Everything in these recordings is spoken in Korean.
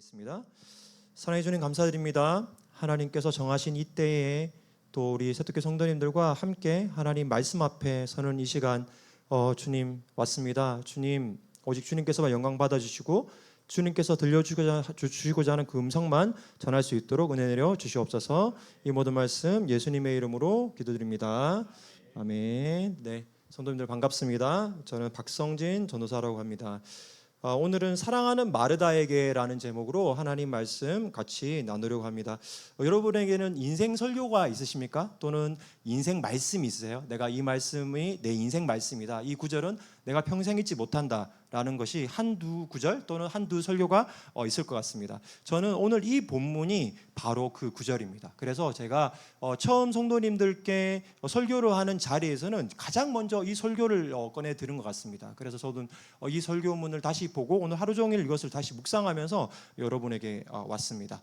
기도하겠습니다. 사랑해 주님 감사드립니다. 하나님께서 정하신 이때에 또 우리 새특교 성도님들과 함께 하나님 말씀 앞에 서는 이 시간 주님 왔습니다. 주님 오직 주님께서만 영광 받아주시고 주님께서 들려주시고자 하는 그 음성만 전할 수 있도록 은혜 내려 주시옵소서. 이 모든 말씀 예수님의 이름으로 기도드립니다. 아멘. 네, 성도님들 반갑습니다. 저는 박성진 전도사라고 합니다. 오늘은 사랑하는 마르다에게라는 제목으로 하나님 말씀 같이 나누려고 합니다. 여러분에게는 인생 설교가 있으십니까? 또는 인생 말씀이 있으세요? 내가 이 말씀이 내 인생 말씀이다. 이 구절은 내가 평생 잊지 못한다라는 것이 한두 구절 또는 한두 설교가 있을 것 같습니다. 저는 오늘 이 본문이 바로 그 구절입니다. 그래서 제가 처음 성도님들께 설교를 하는 자리에서는 가장 먼저 이 설교를 꺼내 들은 것 같습니다. 그래서 저도 이 설교문을 다시 보고 오늘 하루 종일 이것을 다시 묵상하면서 여러분에게 왔습니다.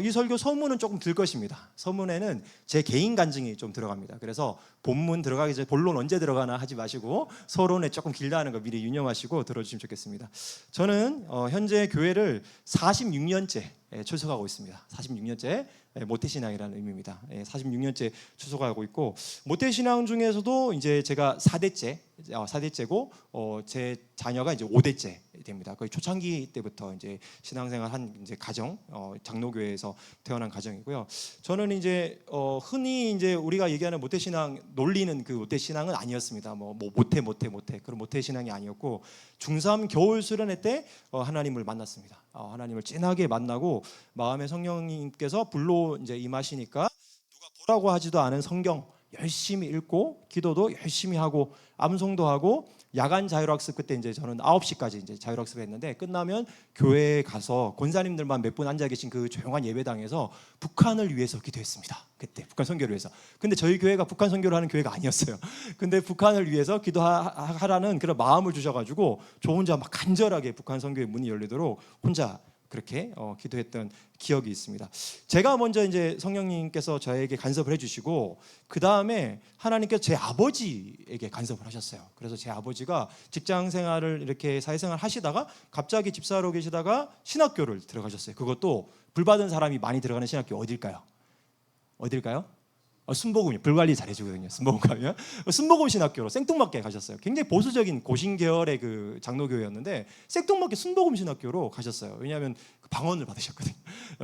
이 설교 서문은 조금 들 것입니다. 서문에는 제 개인 간증이 좀 들어갑니다. 그래서 본문 들어가기 전에 본론 언제 들어가나 하지 마시고 서론에 조금 길다는 거 미리 유념하시고 들어주시면 좋겠습니다. 저는 현재 교회를 46년째 출석하고 있습니다. 46년째 모태신앙이라는 의미입니다. 46년째 출석하고 있고 모태신앙 중에서도 이제 제가 4대째고 제 자녀가 이제 5대째 됩니다. 거의 초창기 때부터 이제 신앙생활 한 이제 가정 장로교회에서 태어난 가정이고요. 저는 이제 흔히 이제 우리가 얘기하는 모태신앙 놀리는 그 모태신앙은 아니었습니다. 뭐 모태 그런 모태신앙이 아니었고 중3 겨울 수련회 때 하나님을 만났습니다. 하나님을 진하게 만나고 마음에 성령님께서 불로 이제 임하시니까 누가 보라고 하지도 않은 성경 열심히 읽고 기도도 열심히 하고 암송도 하고 야간 자율학습 그때 이제 저는 9시까지 이제 자율학습을 했는데 끝나면 교회에 가서 권사님들만 몇 분 앉아 계신 그 조용한 예배당에서 북한을 위해서 기도했습니다. 그때 북한 선교를 위해서. 근데 저희 교회가 북한 선교를 하는 교회가 아니었어요. 근데 북한을 위해서 기도하라는 그런 마음을 주셔가지고 저 혼자 막 간절하게 북한 선교의 문이 열리도록 혼자 그렇게 기도했던 기억이 있습니다. 제가 먼저 이제 성령님께서 저에게 간섭을 해주시고 그 다음에 하나님께서 제 아버지에게 간섭을 하셨어요. 그래서 제 아버지가 직장 생활을 이렇게 사회생활 하시다가 갑자기 집사로 계시다가 신학교를 들어가셨어요. 그것도 불받은 사람이 많이 들어가는 신학교 어딜까요? 순복음이 불관리 잘해주거든요. 순복음 가면 순복음 신학교로 생뚱맞게 가셨어요. 굉장히 보수적인 고신계열의 그 장로교회였는데 생뚱맞게 순복음 신학교로 가셨어요. 왜냐하면 방언을 받으셨거든요.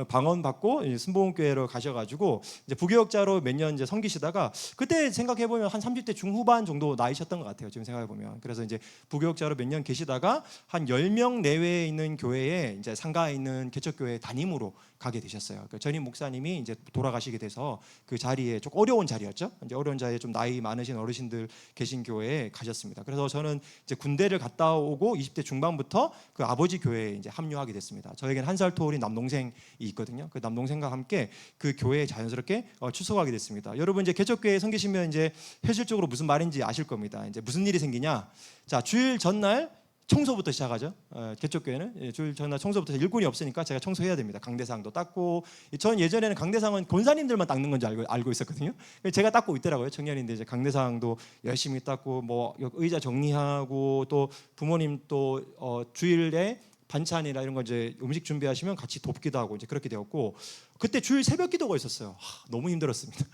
방언 받고 순복음 교회로 가셔가지고 이제 부교역자로 몇 년 이제 섬기시다가 그때 생각해 보면 한 30대 중후반 정도 나이셨던 것 같아요. 지금 생각해 보면 그래서 이제 부교역자로 몇 년 계시다가 한 10명 내외에 있는 교회에 이제 상가에 있는 개척교회 담임으로 가게 되셨어요. 그 전임 목사님이 이제 돌아가시게 돼서 그 자리에 조금 어려운 자리였죠. 이제 어려운 자리에 좀 나이 많으신 어르신들 계신 교회에 가셨습니다. 그래서 저는 이제 군대를 갔다 오고 20대 중반부터 그 아버지 교회에 이제 합류하게 됐습니다. 저에겐 한 살 터울인 남동생이 있거든요. 그 남동생과 함께 그 교회에 자연스럽게 출석하게 됐습니다. 여러분 이제 개척교회에 섬기시면 이제 현실적으로 무슨 말인지 아실 겁니다. 이제 무슨 일이 생기냐? 자, 주일 전날 청소부터 시작하죠. 개척교회는 주일 전날 청소부터 일꾼이 없으니까 제가 청소해야 됩니다. 강대상도 닦고 전 예전에는 강대상은 권사님들만 닦는 건지 알고 있었거든요. 제가 닦고 있더라고요. 청년인데 이제 강대상도 열심히 닦고 뭐 의자 정리하고 또 부모님 또 주일에 반찬이나 이런 거 이제 음식 준비하시면 같이 돕기도 하고 이제 그렇게 되었고 그때 주일 새벽 기도가 있었어요. 너무 힘들었습니다.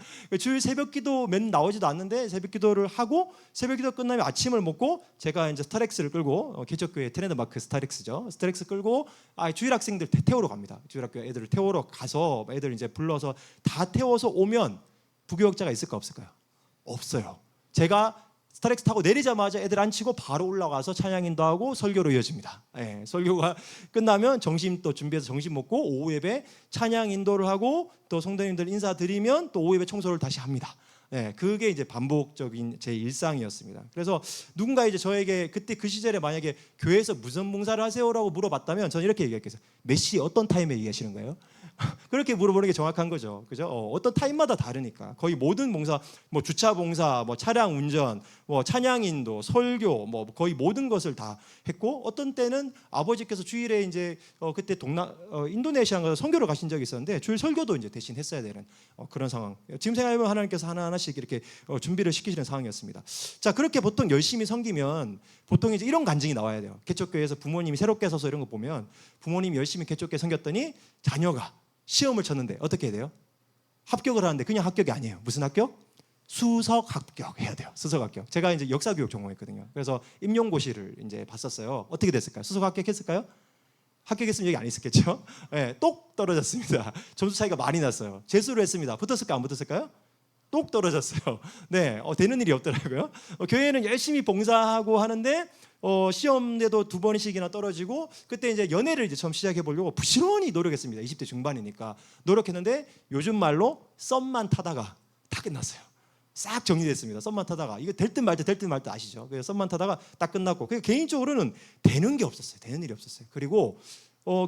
주일 새벽 기도 맨 나오지도 않는데 새벽 기도를 하고 새벽 기도 끝나면 아침을 먹고 제가 이제 스타렉스를 끌고 개척교회 트렌드마크 스타렉스죠. 스타렉스 끌고 주일 학생들 태우러 갑니다. 주일 학교 애들을 태우러 가서 애들 이제 불러서 다 태워서 오면 부교역자가 있을까 없을까요? 없어요. 제가 스타렉스 타고 내리자마자 애들 앉히고 바로 올라가서 찬양 인도하고 설교로 이어집니다. 설교가 끝나면 점심 또 준비해서 점심 먹고 오후 예배 찬양 인도를 하고 또 성도님들 인사드리면 또 오후 예배 청소를 다시 합니다. 그게 이제 반복적인 제 일상이었습니다. 그래서 누군가 이제 저에게 그때 그 시절에 만약에 교회에서 무슨 봉사를 하세요라고 물어봤다면 저는 이렇게 얘기했겠어요. 몇 시 어떤 타임에 얘기하시는 거예요? 그렇게 물어보는 게 정확한 거죠. 그죠? 어떤 타임마다 다르니까. 거의 모든 봉사, 뭐 주차 봉사, 뭐 차량 운전, 뭐 찬양 인도, 설교, 뭐 거의 모든 것을 다 했고, 어떤 때는 아버지께서 주일에 이제 그때 인도네시아 가서 선교를 가신 적이 있었는데 주일 설교도 이제 대신 했어야 되는 그런 상황. 지금 생각해보면 하나님께서 하나하나씩 이렇게 준비를 시키시는 상황이었습니다. 자, 그렇게 보통 열심히 섬기면 보통 이제 이런 간증이 나와야 돼요. 개척교회에서 부모님이 새롭게 서서 이런 거 보면 부모님이 열심히 개척교회 섬겼더니 자녀가 시험을 쳤는데 어떻게 해야 돼요? 합격을 하는데 그냥 합격이 아니에요. 무슨 합격? 수석 합격해야 돼요. 수석 합격. 제가 이제 역사교육 전공했거든요. 그래서 임용고시를 이제 봤었어요. 어떻게 됐을까요? 수석 합격했을까요? 합격했으면 여기 안 있었겠죠? 네, 똑 떨어졌습니다. 점수 차이가 많이 났어요. 재수를 했습니다. 붙었을까요? 안 붙었을까요? 똑 떨어졌어요. 네, 되는 일이 없더라고요. 교회는 열심히 봉사하고 하는데 시험에도 2번씩이나 떨어지고, 그때 이제 연애를 이제 처음 시작해 보려고 부지런히 노력했습니다. 20대 중반이니까 노력했는데 요즘 말로 썸만 타다가 다 끝났어요. 싹 정리됐습니다. 썸만 타다가 이거 될 듯 말 듯 될 듯 말 듯 아시죠? 그래서 썸만 타다가 딱 끝났고, 개인적으로는 되는 게 없었어요. 되는 일이 없었어요. 그리고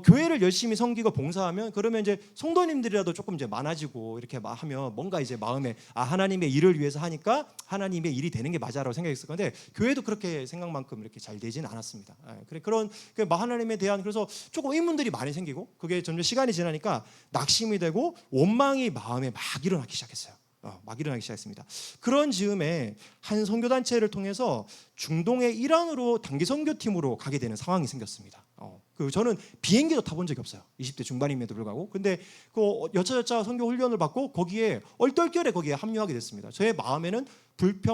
교회를 열심히 섬기고 봉사하면 그러면 이제 성도님들이라도 조금 이제 많아지고 이렇게 하면 뭔가 이제 마음에 하나님의 일을 위해서 하니까 하나님의 일이 되는 게 맞아라고 생각했을 건데, 교회도 그렇게 생각만큼 이렇게 잘 되지는 않았습니다. 그런 하나님에 대한, 그래서 조금 의문들이 많이 생기고, 그게 점점 시간이 지나니까 낙심이 되고 원망이 마음에 막 일어나기 시작했어요. 막 일어나기 시작했습니다. 그런 즈음에 한 선교단체를 통해서 중동의 이란으로 단기 선교팀으로 가게 되는 상황이 생겼습니다. 저는 비행기도 타본 적이 없어요. 20대 중반임에도 불구하고. 근데 여차저차 선교 훈련을 받고 거기에 얼떨결에 거기에 합류하게 됐습니다. 저의 마음에는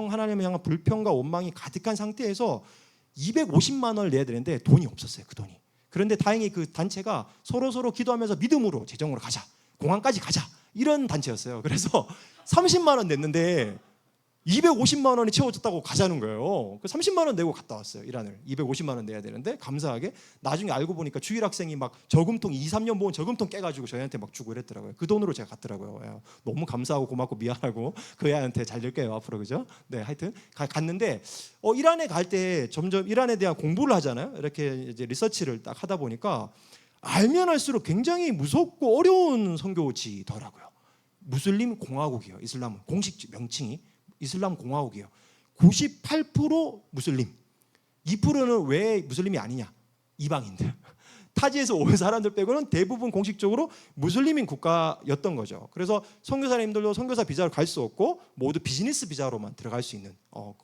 하나님을 향한 불평과 원망이 가득한 상태에서 250만 원을 내야 되는데 돈이 없었어요. 그 돈이. 그런데 다행히 그 단체가 서로 기도하면서 믿음으로 재정으로 가자, 공항까지 가자, 이런 단체였어요. 그래서 30만 원 냈는데 250만 원이 채워졌다고 가자는 거예요. 30만 원 내고 갔다 왔어요. 이란을. 250만 원 내야 되는데 감사하게 나중에 알고 보니까 주일 학생이 막 저금통 2, 3년 모은 저금통 깨가지고 저희한테 막 주고 이랬더라고요. 그 돈으로 제가 갔더라고요. 너무 감사하고 고맙고 미안하고 그 애한테 잘 될게요 앞으로, 그죠? 네, 하여튼 갔는데 이란에 갈 때 점점 이란에 대한 공부를 하잖아요. 이렇게 이제 리서치를 딱 하다 보니까 알면 알수록 굉장히 무섭고 어려운 선교지더라고요. 무슬림 공화국이요. 이슬람은 공식 명칭이 이슬람 공화국이에요. 98% 무슬림, 2%는 왜 무슬림이 아니냐? 이방인들. 타지에서 온 사람들 빼고는 대부분 공식적으로 무슬림인 국가였던 거죠. 그래서 선교사님들도 선교사 비자로 갈 수 없고 모두 비즈니스 비자로만 들어갈 수 있는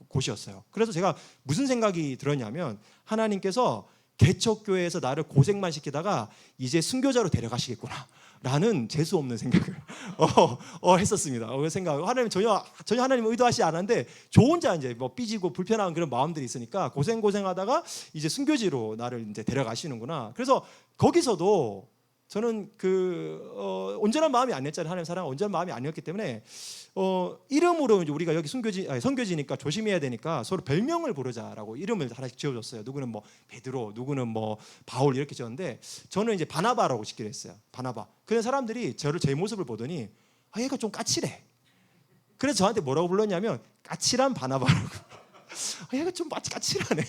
곳이었어요. 그래서 제가 무슨 생각이 들었냐면, 하나님께서 개척교회에서 나를 고생만 시키다가 이제 순교자로 데려가시겠구나 라는 재수 없는 생각을 했었습니다. 그 생각, 하나님 전혀 하나님 의도하시지 않았는데 저 혼자 이제 삐지고 불편한 그런 마음들이 있으니까 고생하다가 이제 순교지로 나를 이제 데려가시는구나. 그래서 거기서도 저는 온전한 마음이 아니었잖아요. 하나님 사랑 온전한 마음이 아니었기 때문에 이름으로 이제 우리가 여기 선교지니까 조심해야 되니까 서로 별명을 부르자라고 이름을 하나씩 지어줬어요. 누구는 뭐 베드로, 누구는 뭐 바울 이렇게 지었는데 저는 이제 바나바라고 짓기로 했어요. 바나바. 그런 사람들이 제 모습을 보더니 얘가 좀 까칠해. 그래서 저한테 뭐라고 불렀냐면 까칠한 바나바라고. 얘가 좀 까칠하네.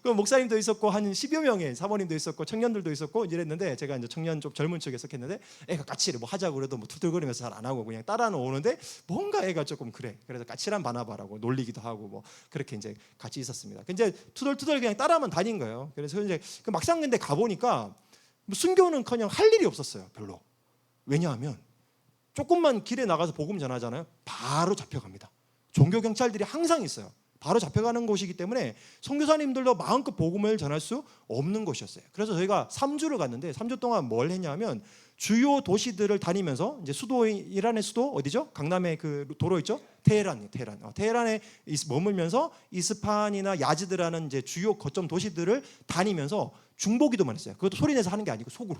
그 목사님도 있었고 한 10여 명의 사모님도 있었고 청년들도 있었고 이랬는데, 제가 이제 청년 쪽 젊은 쪽에 속했는데 애가 까칠해. 뭐 하자고 그래도 뭐 투덜거리면서 잘 안 하고 그냥 따라는 오는데 뭔가 애가 조금 그래. 그래서 까칠한 바나바라고 놀리기도 하고 뭐 그렇게 이제 같이 있었습니다. 이제 투덜투덜 그냥 따라만 다닌 거예요. 그래서 이제 막상 근데 가 보니까 순교는커녕 할 일이 없었어요. 별로. 왜냐하면 조금만 길에 나가서 복음 전하잖아요. 바로 잡혀갑니다. 종교 경찰들이 항상 있어요. 바로 잡혀가는 곳이기 때문에 선교사님들도 마음껏 복음을 전할 수 없는 곳이었어요. 그래서 저희가 3주를 갔는데 3주 동안 뭘 했냐면 주요 도시들을 다니면서, 이제 이란의 수도 어디죠? 강남에 그 도로 있죠? 테헤란에 머물면서 이스파한이나 야지드라는 이제 주요 거점 도시들을 다니면서 중보기도만 했어요. 그것도 소리내서 하는 게 아니고 속으로,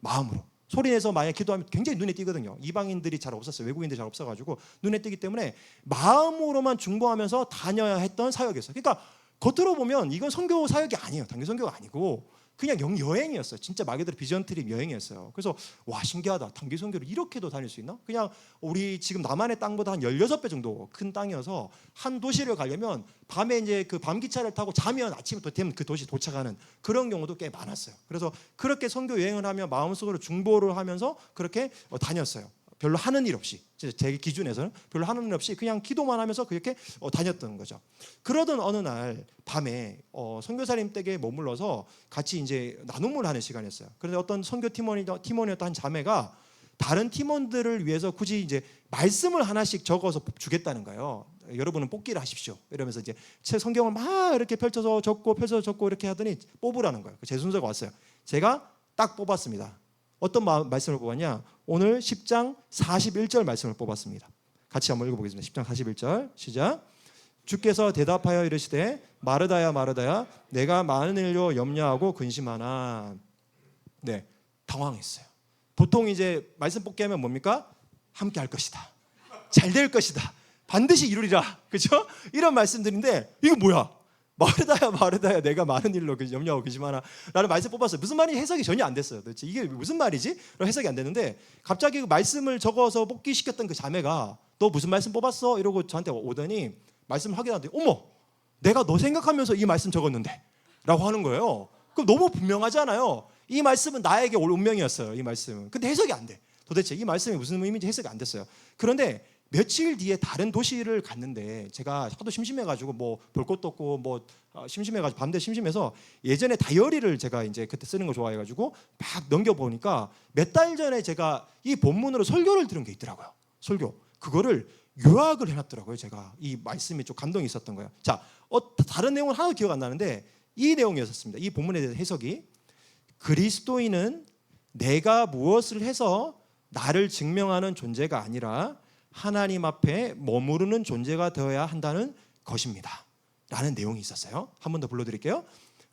마음으로. 소리내서 만약 기도하면 굉장히 눈에 띄거든요. 이방인들이 잘 없었어요. 외국인들이 잘 없어가지고 눈에 띄기 때문에 마음으로만 중보하면서 다녀야 했던 사역이었어요. 그러니까 겉으로 보면 이건 선교 사역이 아니에요. 단기 선교가 아니고 그냥 여행이었어요. 진짜 말 그대로 비전 트립 여행이었어요. 그래서 와, 신기하다. 단기 선교를 이렇게도 다닐 수 있나? 그냥 우리 지금 남한의 땅보다 한 16배 정도 큰 땅이어서 한 도시를 가려면 밤에 이제 그 밤 기차를 타고 자면 아침에 되면 그 도시 도착하는 그런 경우도 꽤 많았어요. 그래서 그렇게 선교 여행을 하며 마음속으로 중보를 하면서 그렇게 다녔어요. 별로 하는 일 없이, 제 기준에서는 별로 하는 일 없이 그냥 기도만 하면서 그렇게 다녔던 거죠. 그러던 어느 날 밤에 선교사님 댁에 머물러서 같이 이제 나눔을 하는 시간이었어요. 그런데 어떤 선교 팀원이었던 한 자매가 다른 팀원들을 위해서 굳이 이제 말씀을 하나씩 적어서 주겠다는 거예요. 여러분은 뽑기를 하십시오. 이러면서 이제 제 성경을 막 이렇게 펼쳐서 적고 이렇게 하더니 뽑으라는 거예요. 제 순서가 왔어요. 제가 딱 뽑았습니다. 어떤 말씀을 뽑았냐? 오늘 10장 41절 말씀을 뽑았습니다. 같이 한번 읽어보겠습니다. 10장 41절 시작. 주께서 대답하여 이르시되 마르다야 마르다야 내가 많은 일로 염려하고 근심하나. 네, 당황했어요. 보통 이제 말씀 뽑기 하면 뭡니까? 함께 할 것이다. 잘 될 것이다. 반드시 이루리라. 그렇죠? 이런 말씀들인데 이거 뭐야? 마르다야 내가 많은 일로 염려하고 근심하나 라는 말씀 뽑았어요. 무슨 말인지 해석이 전혀 안 됐어요. 도대체 이게 무슨 말이지? 해석이 안 됐는데 갑자기 그 말씀을 적어서 뽑기시켰던 그 자매가 너 무슨 말씀 뽑았어? 이러고 저한테 오더니 말씀을 확인하더니 어머, 내가 너 생각하면서 이 말씀 적었는데 라고 하는 거예요. 그럼 너무 분명하잖아요. 이 말씀은 나에게 올 운명이었어요. 이 말씀은. 근데 해석이 안 돼. 도대체 이 말씀이 무슨 의미인지 해석이 안 됐어요. 그런데 며칠 뒤에 다른 도시를 갔는데 제가 하도 심심해가지고 뭐 볼 것도 없고 뭐 심심해가지고 밤새 심심해서 예전에 다이어리를 제가 이제 그때 쓰는 거 좋아해가지고 막 넘겨보니까 몇 달 전에 제가 이 본문으로 설교를 들은 게 있더라고요. 설교. 그거를 요약을 해놨더라고요. 제가 이 말씀이 좀 감동이 있었던 거예요. 자, 다른 내용은 하나도 기억 안 나는데 이 내용이었습니다. 이 본문에 대해서 해석이 그리스도인은 내가 무엇을 해서 나를 증명하는 존재가 아니라 하나님 앞에 머무르는 존재가 되어야 한다는 것입니다 라는 내용이 있었어요. 한 번 더 불러드릴게요.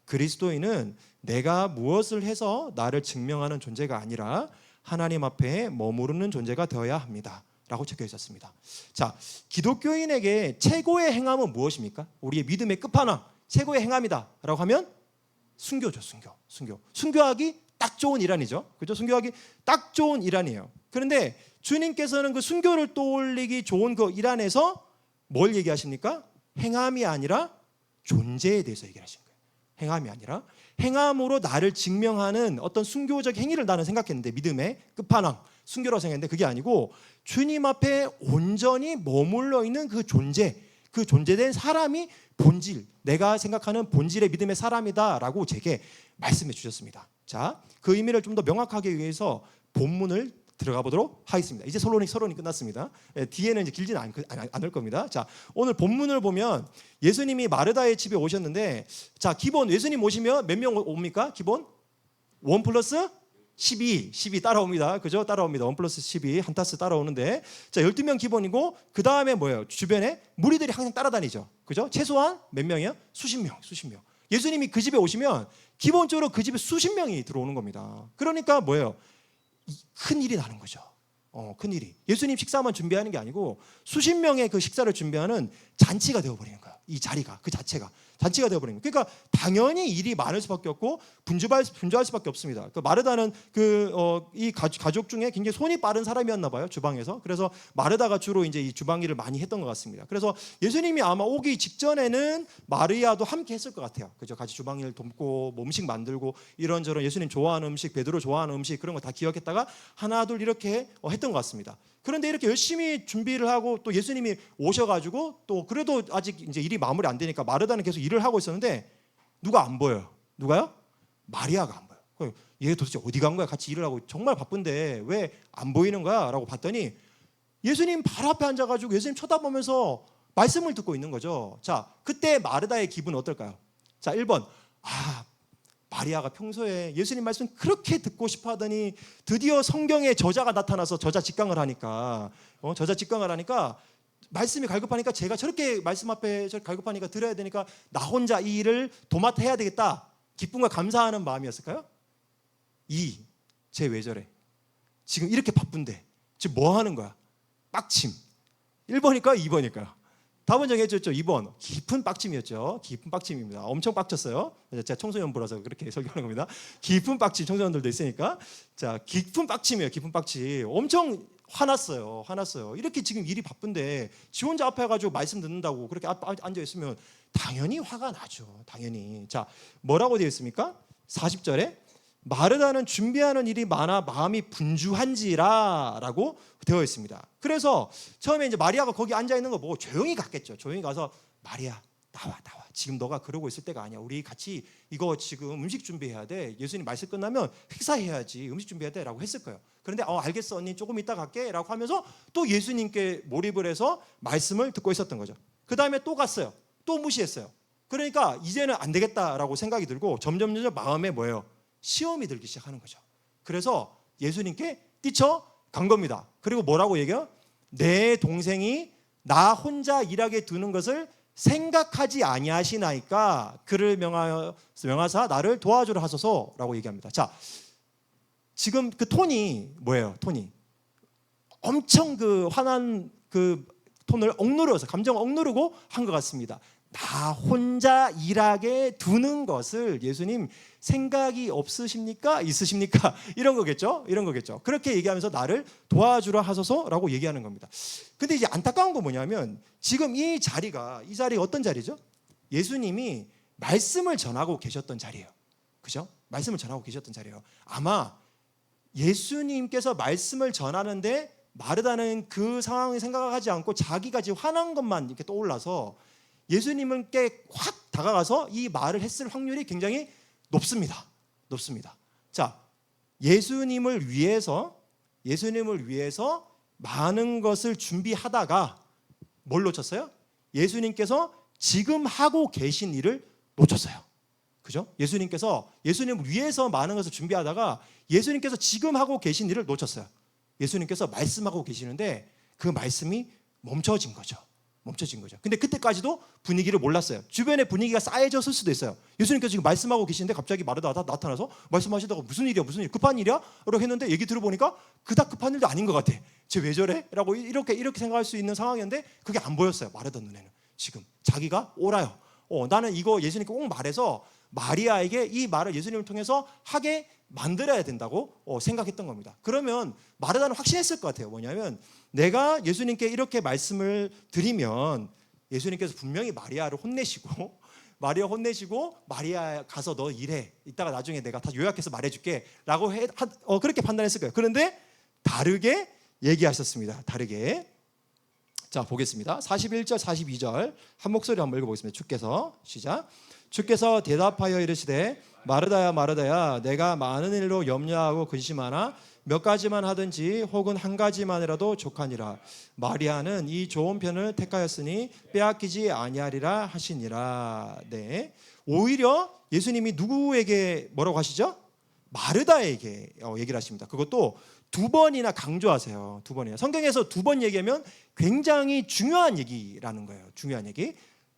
그리스도인은 내가 무엇을 해서 나를 증명하는 존재가 아니라 하나님 앞에 머무르는 존재가 되어야 합니다 라고 적혀 있었습니다. 자, 기독교인에게 최고의 행함은 무엇입니까? 우리의 믿음의 끝판왕 최고의 행함이다 라고 하면 순교죠. 순교하기 딱 좋은 일환이죠. 그죠? 순교하기 딱 좋은 일환이에요. 그런데 주님께서는 그 순교를 떠올리기 좋은 그 일 안에서 뭘 얘기하십니까? 행함이 아니라 존재에 대해서 얘기하신 거예요. 행함이 아니라 행함으로 나를 증명하는 어떤 순교적 행위를 나는 생각했는데 믿음의 끝판왕 순교라고 생각했는데 그게 아니고 주님 앞에 온전히 머물러 있는 그 존재된 사람이 본질, 내가 생각하는 본질의 믿음의 사람이다라고 제게 말씀해 주셨습니다. 자, 그 의미를 좀 더 명확하게 위해서 본문을 들어가 보도록 하겠습니다. 이제 서론이 끝났습니다. 뒤에는 이제 길지는 않을 겁니다. 자, 오늘 본문을 보면 예수님이 마르다의 집에 오셨는데, 자, 기본 예수님 오시면 몇 명 옵니까? 기본 1 플러스 12 따라옵니다. 그죠? 따라옵니다. 1 플러스 12 한 타스 따라오는데, 자, 12명 기본이고 그 다음에 뭐예요? 주변에 무리들이 항상 따라다니죠. 그죠? 최소한 몇 명이요? 수십 명. 예수님이 그 집에 오시면 기본적으로 그 집에 수십 명이 들어오는 겁니다. 그러니까 뭐예요? 큰 일이 나는 거죠. 큰 일이. 예수님 식사만 준비하는 게 아니고 수십 명의 그 식사를 준비하는 잔치가 되어버리는 거야. 이 자리가, 그 자체가 잔치가 되어버리는 거야. 그러니까 당연히 일이 많을 수밖에 없고 분주할 수밖에 없습니다. 그 마르다는 이 가족 중에 굉장히 손이 빠른 사람이었나 봐요. 주방에서. 그래서 마르다가 주로 이제 이 주방 일을 많이 했던 것 같습니다. 그래서 예수님이 아마 오기 직전에는 마리아도 함께 했을 것 같아요. 그죠? 같이 주방 일 돕고 뭐 음식 만들고 이런저런 예수님 좋아하는 음식, 베드로 좋아하는 음식 그런 거 다 기억했다가 하나 둘 이렇게 했던 것 같습니다. 그런데 이렇게 열심히 준비를 하고 또 예수님이 오셔가지고 또 그래도 아직 이제 일이 마무리 안 되니까 마르다는 계속 일을 하고 있었는데 누가 안 보여요? 누가요? 마리아가 안 보여요. 얘 도대체 어디 간 거야? 같이 일을 하고 정말 바쁜데 왜 안 보이는 거야? 라고 봤더니 예수님 바로 앞에 앉아가지고 예수님 쳐다보면서 말씀을 듣고 있는 거죠. 자, 그때 마르다의 기분은 어떨까요? 자, 1번. 마리아가 평소에 예수님 말씀 그렇게 듣고 싶어 하더니 드디어 성경에 저자가 나타나서 저자 직강을 하니까 말씀이 갈급하니까 제가 저렇게 말씀 앞에 갈급하니까 들어야 되니까 나 혼자 이 일을 도맡아 해야 되겠다. 기쁨과 감사하는 마음이었을까요? 쟤 왜 저래? 지금 이렇게 바쁜데 지금 뭐 하는 거야? 빡침. 1번일까요? 2번일까요? 답은 정해졌죠. 2번 깊은 빡침이었죠. 깊은 빡침입니다. 엄청 빡쳤어요. 제가 청소년부라서 그렇게 설교하는 겁니다. 깊은 빡침, 청소년들도 있으니까. 자, 깊은 빡침이에요. 깊은 빡침. 엄청 화났어요. 이렇게 지금 일이 바쁜데 지 혼자 앞에 가지고 말씀 듣는다고 그렇게 앉아 있으면 당연히 화가 나죠. 당연히. 자, 뭐라고 되어 있습니까? 40절에 마르다는 준비하는 일이 많아 마음이 분주한지라라고 되어 있습니다. 그래서 처음에 이제 마리아가 거기 앉아 있는 거 보고 조용히 갔겠죠. 조용히 가서 마리아 나와. 지금 너가 그러고 있을 때가 아니야. 우리 같이 이거 지금 음식 준비해야 돼. 예수님 말씀 끝나면 식사해야지. 음식 준비해야 돼라고 했을 거예요. 그런데 알겠어 언니 조금 이따 갈게라고 하면서 또 예수님께 몰입을 해서 말씀을 듣고 있었던 거죠. 그 다음에 또 갔어요. 또 무시했어요. 그러니까 이제는 안 되겠다라고 생각이 들고 점점 마음에 뭐예요? 시험이 들기 시작하는 거죠. 그래서 예수님께 뛰쳐간 겁니다. 그리고 뭐라고 얘기해요? 내 동생이 나 혼자 일하게 두는 것을 생각하지 아니하시나이까 그를 명하사 나를 도와주라 하소서라고 얘기합니다. 자, 지금 그 톤이 뭐예요? 톤이 엄청 그 화난 그 톤을 억누르어서 감정을 억누르고 한 것 같습니다. 나 혼자 일하게 두는 것을 예수님 생각이 없으십니까? 있으십니까? 이런 거겠죠. 그렇게 얘기하면서 나를 도와주라 하소서라고 얘기하는 겁니다. 근데 이제 안타까운 건 뭐냐면 지금 이 자리가 어떤 자리죠? 예수님이 말씀을 전하고 계셨던 자리예요. 그죠? 말씀을 전하고 계셨던 자리예요. 아마 예수님께서 말씀을 전하는데 마르다는 그 상황을 생각하지 않고 자기가 지금 화난 것만 이렇게 떠올라서 예수님께 확 다가가서 이 말을 했을 확률이 굉장히 높습니다. 자, 예수님을 위해서 많은 것을 준비하다가 뭘 놓쳤어요? 예수님께서 지금 하고 계신 일을 놓쳤어요. 그죠? 예수님을 위해서 많은 것을 준비하다가 예수님께서 지금 하고 계신 일을 놓쳤어요. 예수님께서 말씀하고 계시는데 그 말씀이 멈춰진 거죠. 근데 그때까지도 분위기를 몰랐어요. 주변에 분위기가 쌓여졌을 수도 있어요. 예수님께서 지금 말씀하고 계시는데 갑자기 마르다가 나타나서 말씀하시다가 무슨 일이야? 급한 일이야? 라고 했는데 얘기 들어보니까 그닥 급한 일도 아닌 것 같아. 쟤 왜 저래? 라고 이렇게 생각할 수 있는 상황이었는데 그게 안 보였어요. 마르다 눈에는. 지금 자기가 옳아요. 나는 이거 예수님께 꼭 말해서 마리아에게 이 말을 예수님을 통해서 하게 만들어야 된다고 생각했던 겁니다. 그러면 마르다는 확신했을 것 같아요. 뭐냐면 내가 예수님께 이렇게 말씀을 드리면 예수님께서 분명히 마리아를 혼내시고 마리아 가서 너 일해. 이따가 나중에 내가 다 요약해서 말해줄게 라고 그렇게 판단했을 거예요. 그런데 다르게 얘기하셨습니다. 자, 보겠습니다. 41절 42절 한 목소리 한번 읽어보겠습니다. 주께서 시작. 주께서 대답하여 이르시되 마르다야 마르다야 내가 많은 일로 염려하고 근심하나 몇 가지만 하든지 혹은 한 가지만이라도 족하니라. 마리아는 이 좋은 편을 택하였으니 빼앗기지 아니하리라 하시니라. 네. 오히려 예수님이 누구에게 뭐라고 하시죠? 마르다에게 얘기를 하십니다. 그것도 두 번이나 강조하세요. 성경에서 두 번 얘기하면 굉장히 중요한 얘기라는 거예요. 중요한 얘기.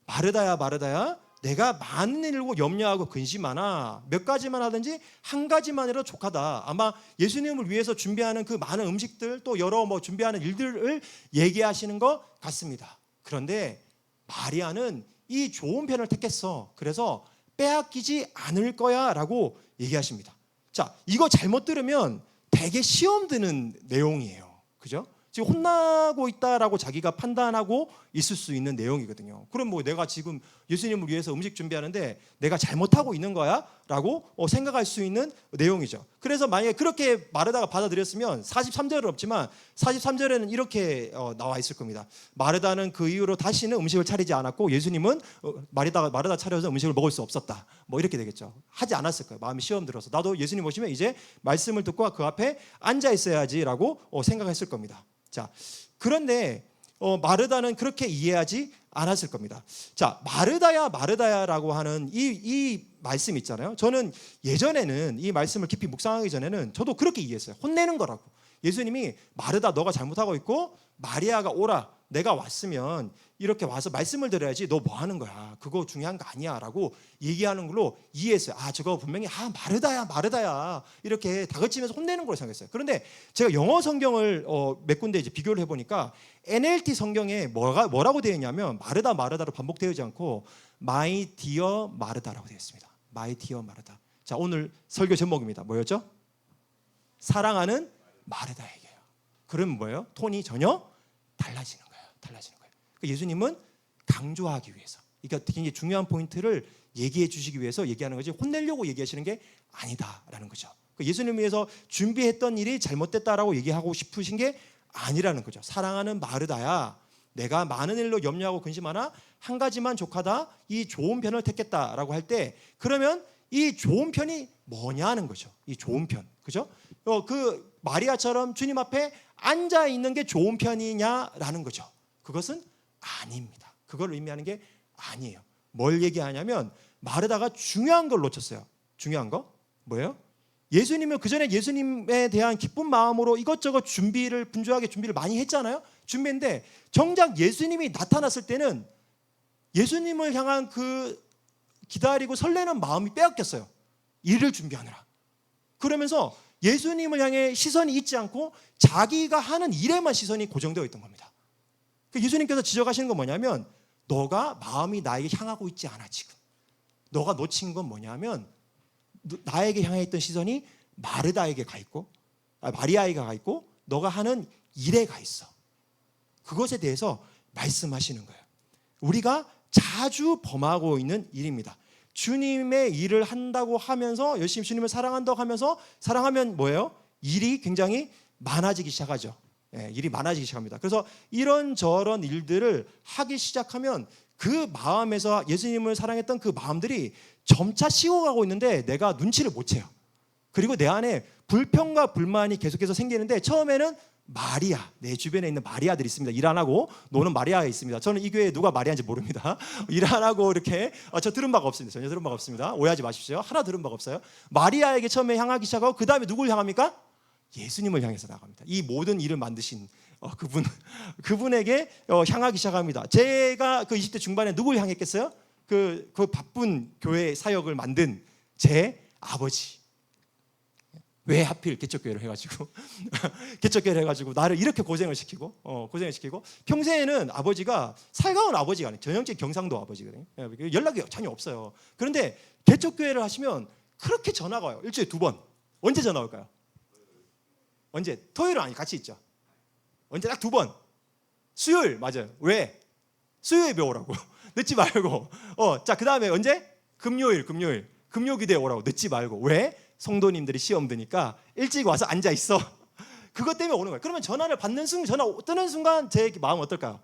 마르다야 마르다야 내가 많은 일로 염려하고 근심하나 몇 가지만 하든지 한 가지만이라도 족하다. 아마 예수님을 위해서 준비하는 그 많은 음식들 또 여러 준비하는 일들을 얘기하시는 것 같습니다. 그런데 마리아는 이 좋은 편을 택했어. 그래서 빼앗기지 않을 거야 라고 얘기하십니다. 자, 이거 잘못 들으면 되게 시험 드는 내용이에요. 그죠? 지금 혼나고 있다라고 자기가 판단하고 있을 수 있는 내용이거든요. 그럼 내가 지금 예수님을 위해서 음식 준비하는데 내가 잘못하고 있는 거야? 라고 생각할 수 있는 내용이죠. 그래서 만약에 그렇게 마르다가 받아들였으면 43절은 없지만 43절에는 이렇게 나와 있을 겁니다. 마르다는 그 이후로 다시는 음식을 차리지 않았고 예수님은 마르다 차려서 음식을 먹을 수 없었다. 이렇게 되겠죠. 하지 않았을 거예요. 마음이 시험 들어서. 나도 예수님 오시면 이제 말씀을 듣고 그 앞에 앉아 있어야지라고 생각했을 겁니다. 자, 그런데 마르다는 그렇게 이해하지 않았을 겁니다. 자, 마르다야라고 하는 이 말씀 있잖아요. 저는 예전에는 이 말씀을 깊이 묵상하기 전에는 저도 그렇게 이해했어요. 혼내는 거라고. 예수님이 마르다 너가 잘못하고 있고 마리아가 오라. 내가 왔으면 이렇게 와서 말씀을 드려야지 너 뭐 하는 거야? 그거 중요한 거 아니야 라고 얘기하는 걸로 이해했어요. 저거 분명히 마르다야 이렇게 다그치면서 혼내는 걸로 생각했어요. 그런데 제가 영어 성경을 몇 군데 이제 비교를 해보니까 NLT 성경에 뭐라고 되어 있냐면 마르다로 반복되지 않고 My dear 마르다라고 되어 있습니다. My dear 마르다. 자, 오늘 설교 제목입니다. 뭐였죠? 사랑하는 마르다에게요. 그러면 뭐예요? 톤이 전혀 달라지는 거예요. 예수님은 강조하기 위해서, 그러니까 굉장히 중요한 포인트를 얘기해 주시기 위해서 얘기하는 거지 혼내려고 얘기하시는 게 아니다라는 거죠. 예수님을 위해서 준비했던 일이 잘못됐다라고 얘기하고 싶으신 게 아니라는 거죠. 사랑하는 마르다야, 내가 많은 일로 염려하고 근심하나 한 가지만 족하다, 이 좋은 편을 택했다라고 할 때, 그러면 이 좋은 편이 뭐냐는 거죠. 이 좋은 편, 그죠? 그 마리아처럼 주님 앞에 앉아 있는 게 좋은 편이냐라는 거죠. 그것은 아닙니다. 그걸 의미하는 게 아니에요. 뭘 얘기하냐면 마르다가 중요한 걸 놓쳤어요. 중요한 거 뭐예요? 예수님은 그 전에 예수님에 대한 기쁜 마음으로 이것저것 분주하게 준비를 많이 했잖아요. 준비했는데 정작 예수님이 나타났을 때는 예수님을 향한 그 기다리고 설레는 마음이 빼앗겼어요. 일을 준비하느라. 그러면서 예수님을 향해 시선이 있지 않고 자기가 하는 일에만 시선이 고정되어 있던 겁니다. 예수님께서 지적하시는 건 뭐냐면 너가 마음이 나에게 향하고 있지 않아 지금. 너가 놓친 건 뭐냐면 나에게 향해 있던 시선이 마르다에게 가 있고 마리아에게 가 있고 너가 하는 일에 가 있어. 그것에 대해서 말씀하시는 거예요. 우리가 자주 범하고 있는 일입니다. 주님의 일을 한다고 하면서 열심히 주님을 사랑한다고 하면서 사랑하면 뭐예요? 일이 굉장히 많아지기 시작하죠. 일이 많아지기 시작합니다. 그래서 이런저런 일들을 하기 시작하면 그 마음에서 예수님을 사랑했던 그 마음들이 점차 식어가고 있는데 내가 눈치를 못 채요. 그리고 내 안에 불평과 불만이 계속해서 생기는데 처음에는 마리아, 내 주변에 있는 마리아들이 있습니다. 일 안 하고 노는 마리아가 있습니다. 저는 이 교회에 누가 마리아인지 모릅니다. 일 안 하고 이렇게 저 들은 바가 없습니다. 전혀 들은 바가 없습니다. 오해하지 마십시오. 하나 들은 바가 없어요. 마리아에게 처음에 향하기 시작하고 그 다음에 누굴 향합니까? 예수님을 향해서 나갑니다. 이 모든 일을 만드신 그분에게 향하기 시작합니다. 제가 그 20대 중반에 누굴 향했겠어요? 그 바쁜 교회 사역을 만든 제 아버지. 왜 하필 개척교회를 해가지고 개척교회를 해가지고 나를 이렇게 고생을 시키고 평소에는 아버지가 살가운 아버지가 아니에요. 전형적인 경상도 아버지거든요. 연락이 전혀 없어요. 그런데 개척교회를 하시면 그렇게 전화가 와요. 일주일에 2번. 언제 전화 올까요? 언제? 토요일은 아니 같이 있죠. 언제 딱 2번. 수요일 맞아요. 왜? 수요일에 오라고. 늦지 말고. 자, 그다음에 언제? 금요일. 금요기대에 오라고. 늦지 말고. 왜? 성도님들이 시험 드니까 일찍 와서 앉아 있어. 그것 때문에 오는 거예요. 그러면 전화 뜨는 순간 제 마음은 어떨까요?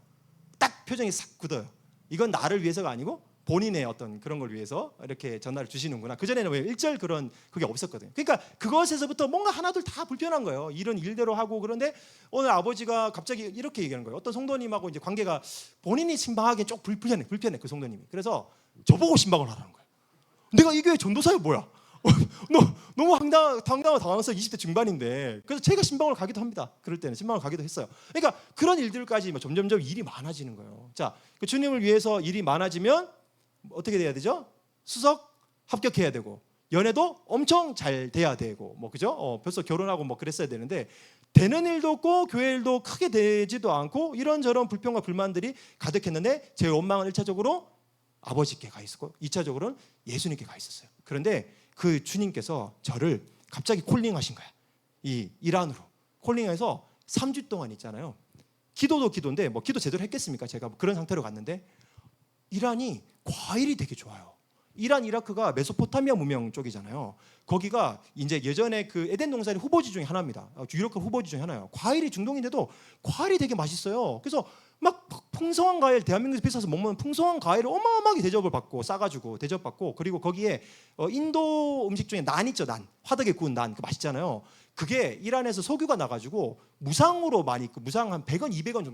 딱 표정이 싹 굳어요. 이건 나를 위해서가 아니고 본인의 어떤 그런 걸 위해서 이렇게 전화를 주시는구나. 그전에는 왜 일절 그게 없었거든요. 그러니까 그것에서부터 뭔가 하나둘 다 불편한 거예요. 일은 일대로 하고. 그런데 오늘 아버지가 갑자기 이렇게 얘기하는 거예요. 어떤 성도님하고 이제 관계가 본인이 신방하기엔 좀 불편해 그 성도님이. 그래서 저보고 신방을 하라는 거예요. 내가 이 교회 전도사야 뭐야? 너무 당황해서 20대 중반인데. 그래서 제가 신방을 가기도 합니다. 그럴 때는 신방을 가기도 했어요. 그러니까 그런 일들까지 점점점 일이 많아지는 거예요. 자, 그 주님을 위해서 일이 많아지면 어떻게 돼야 되죠? 수석 합격해야 되고 연애도 엄청 잘 돼야 되고 그죠? 벌써 결혼하고 그랬어야 되는데 되는 일도 없고 교회 일도 크게 되지도 않고 이런저런 불평과 불만들이 가득했는데 제 원망은 1차적으로 아버지께 가 있었고 2차적으로는 예수님께 가 있었어요. 그런데 그 주님께서 저를 갑자기 콜링하신 거야. 이 이란으로 콜링해서 3주 동안 있잖아요. 기도도 기도인데 기도 제대로 했겠습니까? 제가 그런 상태로 갔는데 이란이 과일이 되게 좋아요. 이란, 이라크가 메소포타미아 문명 쪽이잖아요. 거기가 이제 예전에 그 에덴 동산의 후보지 중에 하나입니다. 유럽급 후보지 중에 하나예요. 과일이 중동인데도 과일이 되게 맛있어요. 그래서 막 풍성한 과일, 대한민국에서 비싸서 못 먹는 풍성한 과일을 어마어마하게 대접을 받고 싸가지고 대접받고 그리고 거기에 인도 음식 중에 난 있죠, 난 화덕에 구운 난, 그 맛있잖아요. 그게 이란에서 석유가 나가지고 무상으로 많이 무상 한 100원, 200원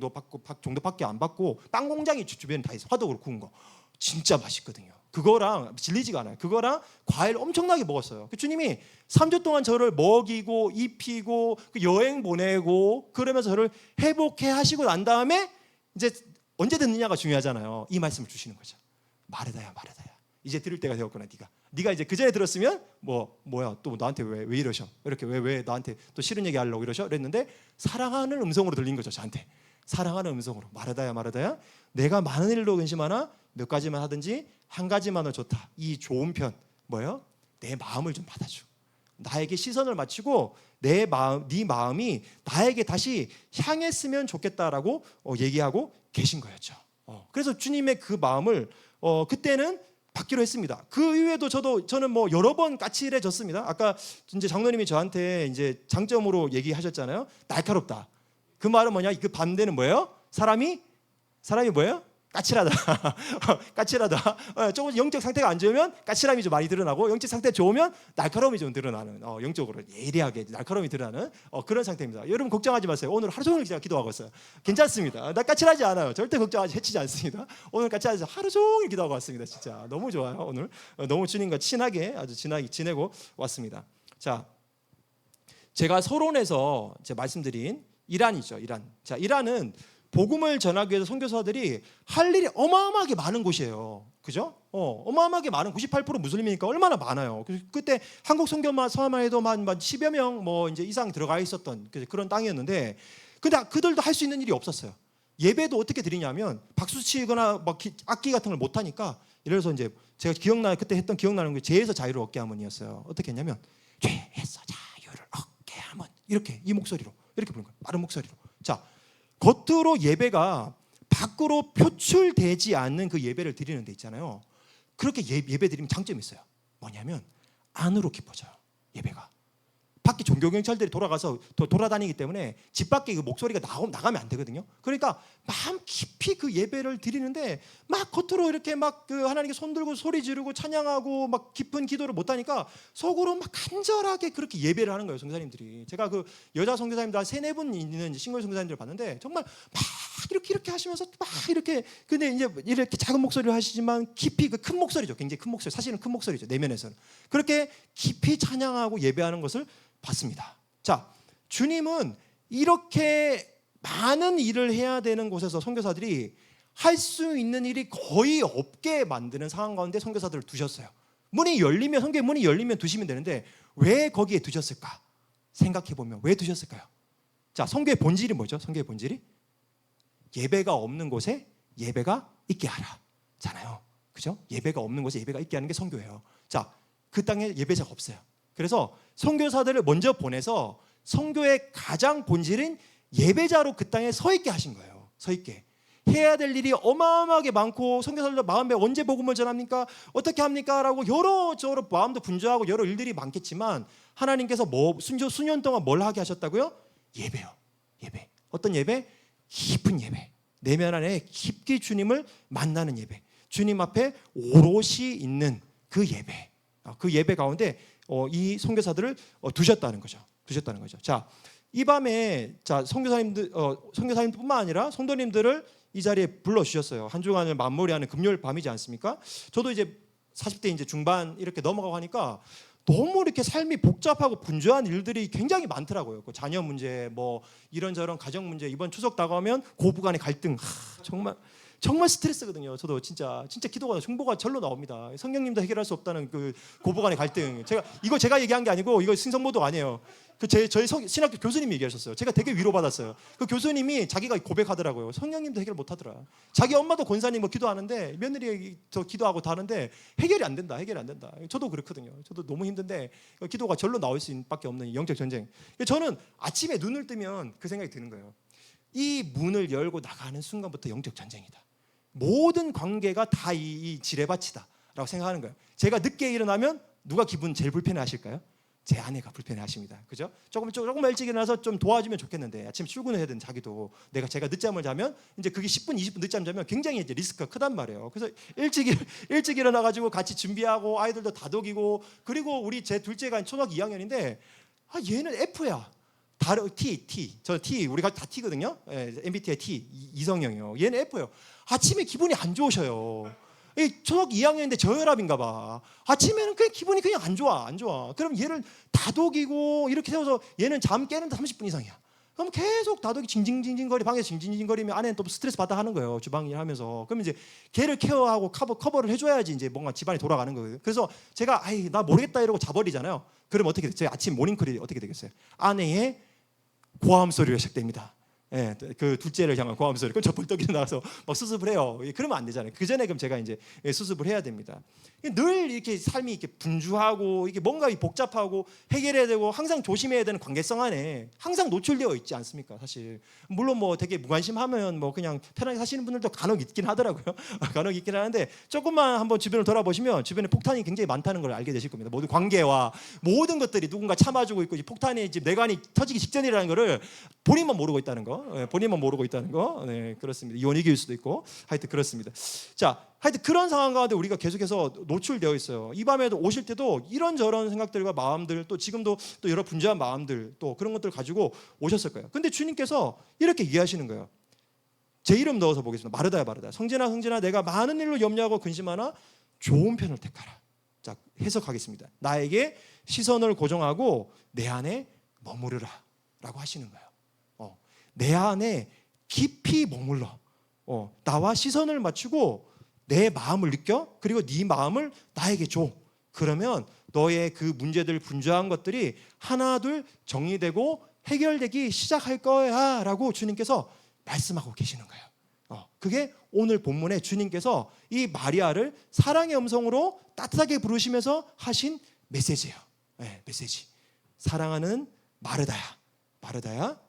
정도밖에 안 받고 빵 공장이 주변에 다 있어. 화덕으로 구운 거 진짜 맛있거든요. 그거랑 질리지가 않아요. 그거랑 과일 엄청나게 먹었어요. 그 주님이 3주 동안 저를 먹이고 입히고 여행 보내고 그러면서 저를 회복해 하시고 난 다음에 이제 언제 듣느냐가 중요하잖아요. 이 말씀을 주시는 거죠. 마르다야 이제 들을 때가 되었구나. 네가 이제 그 전에 들었으면 뭐야 또 나한테 왜 이러셔? 이렇게 왜 나한테 또 싫은 얘기 하려고 이러셔? 그랬는데 사랑하는 음성으로 들린 거죠. 저한테 사랑하는 음성으로 마르다야 내가 많은 일로 근심하나 몇 가지만 하든지 한 가지만은 좋다. 이 좋은 편 뭐예요? 내 마음을 좀 받아줘. 나에게 시선을 맞추고 네 마음이 나에게 다시 향했으면 좋겠다라고 얘기하고 계신 거였죠. 그래서 주님의 그 마음을 그때는 받기로 했습니다. 그 이후에도 저는 뭐 여러 번 까칠해졌습니다. 아까 이제 장로님이 저한테 이제 장점으로 얘기하셨잖아요. 날카롭다. 그 말은 뭐냐? 그 반대는 뭐예요? 사람이 뭐예요? 까칠하다. 까칠하다. 조금 영적 상태가 안 좋으면 까칠함이 좀 많이 드러나고 영적 상태가 좋으면 날카로움이 좀 드러나는 영적으로 예리하게 날카로움이 드러나는 그런 상태입니다. 여러분 걱정하지 마세요. 오늘 하루 종일 제가 기도하고 있어요. 괜찮습니다. 나 까칠하지 않아요. 절대 걱정하지 해치지 않습니다. 오늘 까칠하지 하루 종일 기도하고 왔습니다. 진짜 너무 좋아요. 오늘 너무 주님과 친하게 아주 친하게 지내고 왔습니다. 자, 제가 서론에서 제가 말씀드린 이란이죠. 이란. 자, 이란은 복음을 전하기 위해서 선교사들이 할 일이 어마어마하게 많은 곳이에요. 그죠? 어마어마하게 많은 98% 무슬림이니까 얼마나 많아요. 그때 한국 선교만 해도 한 10여 명 뭐 이제 이상 들어가 있었던 그런 땅이었는데 근데 그들도 할 수 있는 일이 없었어요. 예배도 어떻게 드리냐면 박수 치거나 막 악기 같은 걸 못 하니까 예를 들어서 이제 제가 그때 했던 기억나는 게 죄에서 자유를 얻게 하면이었어요. 어떻게 했냐면 죄에서 자유를 얻게 하면 이렇게 이 목소리로 이렇게 부르는 거예요. 빠른 목소리로. 자, 겉으로 예배가 밖으로 표출되지 않는 그 예배를 드리는 데 있잖아요. 그렇게 예배 드리면 장점이 있어요. 뭐냐면 안으로 깊어져요. 예배가. 밖에 종교경찰들이 돌아가서 돌아다니기 때문에 집 밖에 그 목소리가 나가면 안 되거든요. 그러니까 마음 깊이 그 예배를 드리는데 막 겉으로 이렇게 막 그 하나님께 손 들고 소리 지르고 찬양하고 막 깊은 기도를 못 하니까 속으로 막 간절하게 그렇게 예배를 하는 거예요, 선교사님들이. 제가 그 여자 선교사님들 한 3-4분 있는 싱글 선교사님들 봤는데 정말 막 이렇게 하시면서 막 이렇게 근데 이제 이렇게 작은 목소리로 하시지만 깊이 그 큰 목소리죠. 굉장히 큰 목소리. 사실은 큰 목소리죠. 내면에서는. 그렇게 깊이 찬양하고 예배하는 것을 봤습니다. 자, 주님은 이렇게 많은 일을 해야 되는 곳에서 선교사들이 할 수 있는 일이 거의 없게 만드는 상황 가운데 선교사들을 두셨어요. 선교의 문이 열리면 두시면 되는데 왜 거기에 두셨을까? 생각해 보면 왜 두셨을까요? 자, 선교의 본질이 뭐죠? 선교의 본질이 예배가 없는 곳에 예배가 있게 하라 잖아요. 그죠? 예배가 없는 곳에 예배가 있게 하는 게 선교예요. 자, 그 땅에 예배자가 없어요. 그래서 선교사들을 먼저 보내서 선교의 가장 본질인 예배자로 그 땅에 서 있게 하신 거예요. 서 있게. 해야 될 일이 어마어마하게 많고 선교사들도 마음에 언제 복음을 전합니까? 어떻게 합니까? 라고 여러저러 마음도 분주하고 여러 일들이 많겠지만 하나님께서 수년 동안 뭘 하게 하셨다고요? 예배요. 예배. 어떤 예배? 깊은 예배. 내면 안에 깊게 주님을 만나는 예배. 주님 앞에 오롯이 있는 그 예배. 그 예배 가운데 이 선교사들을 두셨다는 거죠. 자, 이 밤에 자 선교사님들뿐만 아니라 성도님들을 이 자리에 불러 주셨어요. 한 주간을 마무리하는 금요일 밤이지 않습니까? 저도 이제 40대 이제 중반 이렇게 넘어가고 하니까 너무 이렇게 삶이 복잡하고 분주한 일들이 굉장히 많더라고요. 그 자녀 문제, 뭐 이런저런 가정 문제, 이번 추석 다가오면 고부간의 갈등, 정말 스트레스거든요. 저도 진짜 기도가 중보가 절로 나옵니다. 성령님도 해결할 수 없다는 그 고부간의 갈등. 제가 얘기한 게 아니고 이거 신성모도 아니에요. 저희 신학교 교수님이 얘기하셨어요. 제가 되게 위로받았어요. 그 교수님이 자기가 고백하더라고요. 성령님도 해결 못하더라. 자기 엄마도 권사님 뭐 기도하는데 며느리 저 기도하고 다 하는데 해결이 안 된다. 저도 그렇거든요. 저도 너무 힘든데 기도가 절로 나올 수밖에 없는 영적 전쟁. 저는 아침에 눈을 뜨면 그 생각이 드는 거예요. 이 문을 열고 나가는 순간부터 영적 전쟁이다. 모든 관계가 다 이 지뢰밭이다라고 생각하는 거예요. 제가 늦게 일어나면 누가 기분 제일 불편해하실까요? 제 아내가 불편해하십니다. 그죠? 조금 일찍 일어나서 좀 도와주면 좋겠는데 아침 출근해야 되는 자기도 제가 늦잠을 자면 이제 그게 10분, 20분 늦잠 자면 굉장히 이제 리스크가 크단 말이에요. 그래서 일찍 일어나가지고 같이 준비하고 아이들도 다독이고 그리고 제 둘째가 초등학교 2학년인데 얘는 F야. 저 T 우리가 다 T거든요. MBTI T 이성형이요. 얘는 F예요. 아침에 기분이 안 좋으셔요. 초등학교 2학년인데 저혈압인가 봐. 아침에는 그냥 기분이 그냥 안 좋아. 그럼 얘를 다독이고 이렇게 세워서 얘는 잠 깨는데 30분 이상이야. 그럼 계속 다독이 징징징징거리 방에서 징징징거리면 아내는 또 스트레스 받아 하는 거예요. 주방 일 하면서. 그럼 이제 걔를 케어하고 커버를 해줘야지 이제 뭔가 집안이 돌아가는 거예요. 그래서 제가 아이 나 모르겠다 이러고 자버리잖아요. 그럼 어떻게 됐어요? 아침 모닝콜이 어떻게 되겠어요? 아내의 고함 소리가 시작됩니다. 예, 그 둘째를 향한 고함 소리. 그럼 저 벌떡 일어나서 막 수습을 해요. 그러면 안 되잖아요. 그 전에 그럼 제가 이제 수습을 해야 됩니다. 늘 이렇게 삶이 이렇게 분주하고 이게 뭔가 복잡하고 해결해야 되고 항상 조심해야 되는 관계성 안에 항상 노출되어 있지 않습니까? 사실 물론 뭐 되게 무관심하면 뭐 그냥 편하게 사시는 분들도 간혹 있긴 하더라고요. 간혹 있긴 하는데 조금만 한번 주변을 돌아보시면 주변에 폭탄이 굉장히 많다는 걸 알게 되실 겁니다. 모든 관계와 모든 것들이 누군가 참아주고 있고 폭탄이 지금 내관이 터지기 직전이라는 것을 본인만 모르고 있다는 거. 본인만 모르고 있다는 거. 네, 그렇습니다. 이혼이길 수도 있고 하여튼 그렇습니다. 자, 하여튼 그런 상황 가운데 우리가 계속해서 노출되어 있어요. 이 밤에도 오실 때도 이런저런 생각들과 마음들 또 지금도 또 여러 분주한 마음들 또 그런 것들 가지고 오셨을 거예요. 근데 주님께서 이렇게 얘기하시는 거예요. 제 이름 넣어서 보겠습니다. 마르다야 마르다. 성진아 내가 많은 일로 염려하고 근심하나 좋은 편을 택하라. 자, 해석하겠습니다. 나에게 시선을 고정하고 내 안에 머무르라 라고 하시는 거예요. 내 안에 깊이 머물러. 나와 시선을 맞추고 내 마음을 느껴. 그리고 네 마음을 나에게 줘. 그러면 너의 그 문제들 분주한 것들이 하나둘 정리되고 해결되기 시작할 거야 라고 주님께서 말씀하고 계시는 거예요. 그게 오늘 본문에 주님께서 이 마리아를 사랑의 음성으로 따뜻하게 부르시면서 하신 메시지예요. 네, 메시지. 사랑하는 마르다야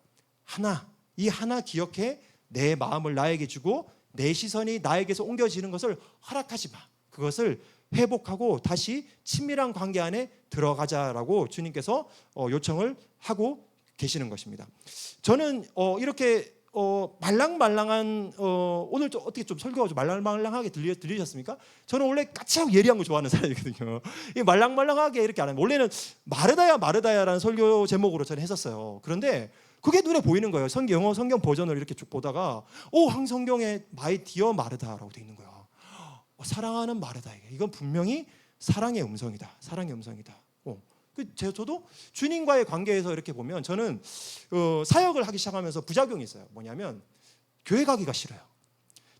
이 하나 기억해. 내 마음을 나에게 주고 내 시선이 나에게서 옮겨지는 것을 허락하지 마. 그것을 회복하고 다시 친밀한 관계 안에 들어가자라고 주님께서 요청을 하고 계시는 것입니다. 저는 이렇게 말랑말랑한 오늘 좀 어떻게 좀 설교가 좀 말랑말랑하게 들리셨습니까? 저는 원래 까칠하고 예리한 거 좋아하는 사람이거든요. 이 말랑말랑하게 이렇게 안 하면 원래는 마르다야라는 설교 제목으로 저는 했었어요. 그런데 그게 눈에 보이는 거예요. 영어 성경 버전을 이렇게 쭉 보다가 한 성경에 마이 디어 마르다라고 돼 있는 거예요. 사랑하는 마르다에게 이건 분명히 사랑의 음성이다. 사랑의 음성이다. 저도 주님과의 관계에서 이렇게 보면 저는 사역을 하기 시작하면서 부작용이 있어요. 뭐냐면 교회 가기가 싫어요.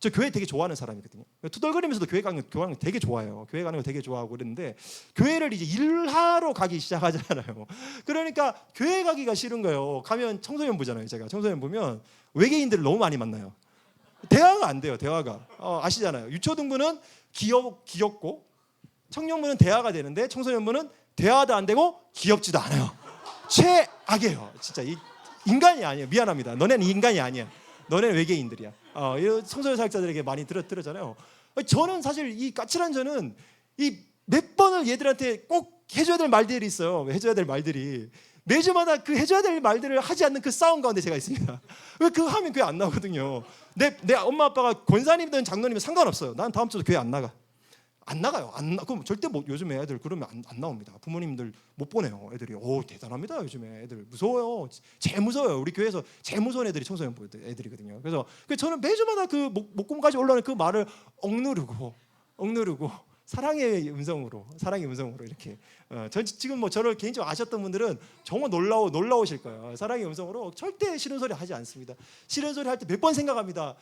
저 교회 되게 좋아하는 사람이거든요. 투덜거리면서도 교회 가는 거 되게 좋아해요. 교회 가는 거 되게 좋아하고 그랬는데 교회를 이제 일하러 가기 시작하잖아요. 그러니까 교회 가기가 싫은 거예요. 가면 청소년부잖아요. 제가 청소년부면 외계인들을 너무 많이 만나요. 대화가 안 돼요. 대화가 아시잖아요. 유초등부는 귀엽고 청년부는 대화가 되는데 청소년부는 대화도 안 되고 귀엽지도 않아요. 최악이에요. 진짜 인간이 아니에요. 미안합니다. 너네는 인간이 아니야. 너네는 외계인들이야. 청소년 사역자들에게 많이 들었잖아요. 저는 사실 이 까칠한 저는 이 몇 번을 얘들한테 꼭 해줘야 될 말들이 있어요. 해줘야 될 말들이 매주마다 그 해줘야 될 말들을 하지 않는 그 싸움 가운데 제가 있습니다. 왜 그거 하면 교회 안 나오거든요. 내 엄마 아빠가 권사님이든 장로님은 상관없어요. 난 다음 주도 교회 안 나가요. 그럼 절대 요즘 애들 그러면 안 나옵니다. 부모님들 못 보내요. 애들이 대단합니다. 요즘에 애들 무서워요. 제일 무서워요. 우리 교회에서 제일 무서운 애들이 청소년 애들이거든요. 그래서 저는 매주마다 그 목공까지 올라오는 그 말을 억누르고 사랑의 음성으로 이렇게 전 지금 저를 개인적으로 아셨던 분들은 정말 놀라우실 거예요. 사랑의 음성으로 절대 싫은 소리 하지 않습니다. 싫은 소리 할 때 몇 번 생각합니다.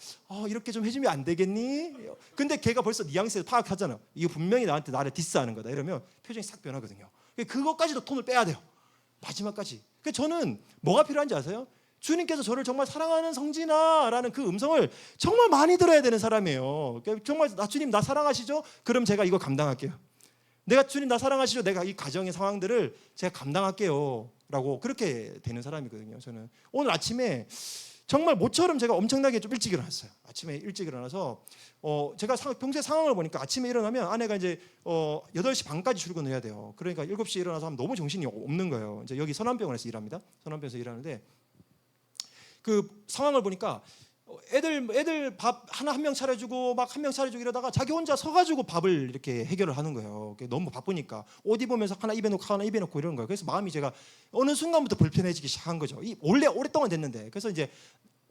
이렇게 좀 해주면 안 되겠니? 근데 걔가 벌써 뉘앙스에서 파악하잖아요. 이거 분명히 나를 디스하는 거다. 이러면 표정이 싹 변하거든요. 그것까지도 톤을 빼야 돼요. 마지막까지. 저는 뭐가 필요한지 아세요? 주님께서 저를 정말 사랑하는 성진아라는 그 음성을 정말 많이 들어야 되는 사람이에요. 정말 주님 나 사랑하시죠? 그럼 제가 이거 감당할게요. 주님 나 사랑하시죠? 내가 이 가정의 상황들을 제가 감당할게요. 라고 그렇게 되는 사람이거든요. 저는 오늘 아침에 정말 모처럼 제가 엄청나게 좀 일찍 일어났어요. 아침에 일찍 일어나서 제가 평소에 상황을 보니까 아침에 일어나면 아내가 이제 8시 반까지 출근을 해야 돼요. 그러니까 7시에 일어나서 하면 너무 정신이 없는 거예요. 이제 여기 선암병원에서 일합니다. 선암병원에서 일하는데 그 상황을 보니까 애들 밥 한 명 차려주고 막 한 명 차려주고 이러다가 자기 혼자 서가지고 밥을 이렇게 해결을 하는 거예요. 너무 바쁘니까 옷 입으면서 하나 입에 놓고 이러는 거예요. 그래서 마음이 제가 어느 순간부터 불편해지기 시작한 거죠. 오랫동안 됐는데 그래서 이제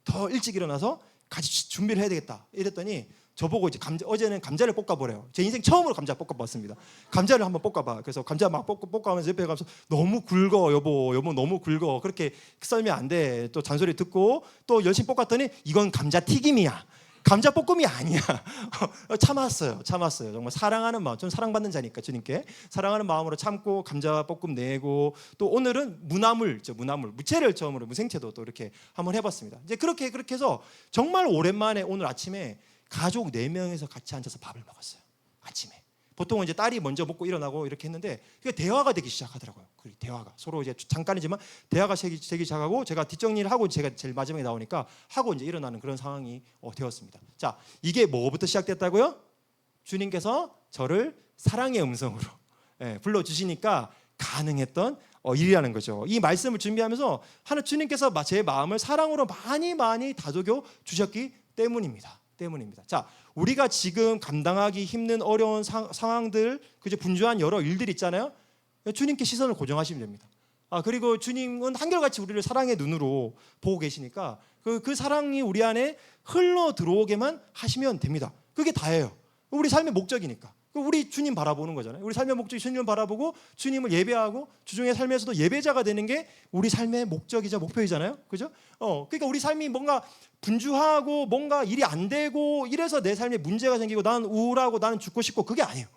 더 일찍 일어나서 같이 준비를 해야 되겠다 이랬더니 저보고 이제 어제는 감자를 볶아보래요. 제 인생 처음으로 감자 볶아봤습니다. 감자를 한번 볶아봐. 그래서 감자 막 볶아가면서 옆에 가서 너무 굵어 여보 너무 굵어 그렇게 썰면 안 돼. 또 잔소리 듣고 또 열심히 볶았더니 이건 감자 튀김이야. 감자 볶음이 아니야. 참았어요. 정말 사랑하는 마음, 좀 사랑받는 자니까 주님께 사랑하는 마음으로 참고 감자 볶음 내고 또 오늘은 무채를 처음으로 무생채도 또 이렇게 한번 해봤습니다. 이제 그렇게 해서 정말 오랜만에 오늘 아침에 가족 4명에서 같이 앉아서 밥을 먹었어요. 아침에. 보통은 이제 딸이 먼저 먹고 일어나고 이렇게 했는데 그게 대화가 되기 시작하더라고요. 그 대화가 서로 이제 잠깐이지만 대화가 되기 시작하고 제가 뒷정리를 하고 제가 제일 마지막에 나오니까 하고 이제 일어나는 그런 상황이 되었습니다. 자, 이게 뭐부터 시작됐다고요? 주님께서 저를 사랑의 음성으로 불러주시니까 가능했던 일이라는 거죠. 이 말씀을 준비하면서 하나님 주님께서 제 마음을 사랑으로 많이 다독여 주셨기 때문입니다. 자, 우리가 지금 감당하기 힘든 어려운 상황들, 그저 분주한 여러 일들 있잖아요. 주님께 시선을 고정하시면 됩니다. 그리고 주님은 한결같이 우리를 사랑의 눈으로 보고 계시니까 그 사랑이 우리 안에 흘러 들어오게만 하시면 됩니다. 그게 다예요. 우리 삶의 목적이니까. 우리 주님 바라보는 거잖아요. 우리 삶의 목적이 주님을 바라보고 주님을 예배하고 주중의 삶에서도 예배자가 되는 게 우리 삶의 목적이자 목표이잖아요. 그죠? 그러니까 우리 삶이 뭔가 분주하고 뭔가 일이 안 되고 이래서 내 삶에 문제가 생기고 나는 우울하고 나는 죽고 싶고 그게 아니에요.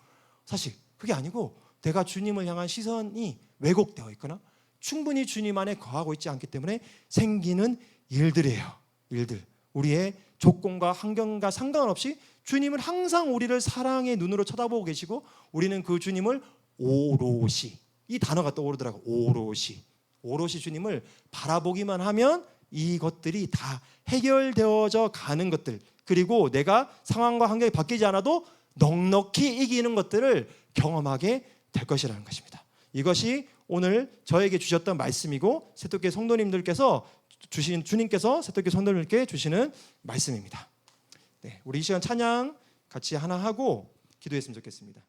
사실 그게 아니고 내가 주님을 향한 시선이 왜곡되어 있거나 충분히 주님 안에 거하고 있지 않기 때문에 생기는 일들이에요. 일들. 우리의 조건과 환경과 상관없이 주님은 항상 우리를 사랑의 눈으로 쳐다보고 계시고 우리는 그 주님을 오롯이, 이 단어가 떠오르더라고요. 오롯이 주님을 바라보기만 하면 이것들이 다 해결되어져 가는 것들, 그리고 내가 상황과 환경이 바뀌지 않아도 넉넉히 이기는 것들을 경험하게 될 것이라는 것입니다. 이것이 오늘 저에게 주셨던 말씀이고 새토끼 성도님들께서 주님께서 새토끼 성도님들께 주시는 말씀입니다. 우리 이 시간 찬양 같이 하나 하고 기도했으면 좋겠습니다.